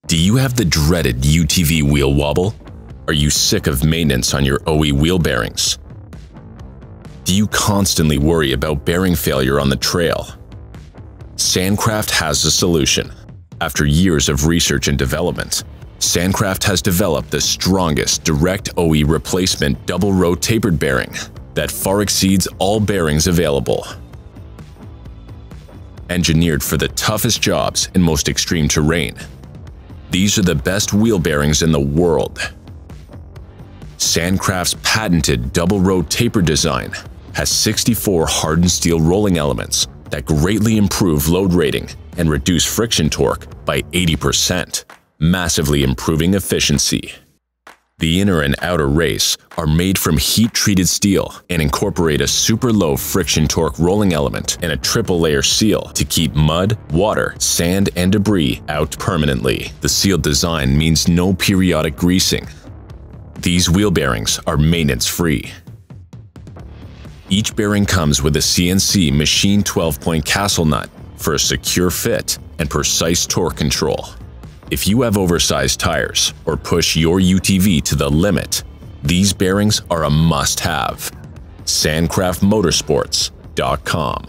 Do you have the dreaded UTV wheel wobble? Are you sick of maintenance on your OE wheel bearings? Do you constantly worry about bearing failure on the trail? Sandcraft has the solution. After years of research and development, Sandcraft has developed the strongest direct OE replacement double-row tapered bearing that far exceeds all bearings available. Engineered for the toughest jobs in most extreme terrain, these are the best wheel bearings in the world. Sandcraft's patented double-row taper design has 64 hardened steel rolling elements that greatly improve load rating and reduce friction torque by 80%, massively improving efficiency. The inner and outer race are made from heat-treated steel and incorporate a super low friction torque rolling element and a triple-layer seal to keep mud, water, sand, and debris out permanently. The sealed design means no periodic greasing. These wheel bearings are maintenance-free. Each bearing comes with a CNC machine 12-point castle nut for a secure fit and precise torque control. If you have oversized tires or push your UTV to the limit, these bearings are a must-have. Sandcraftmotorsports.com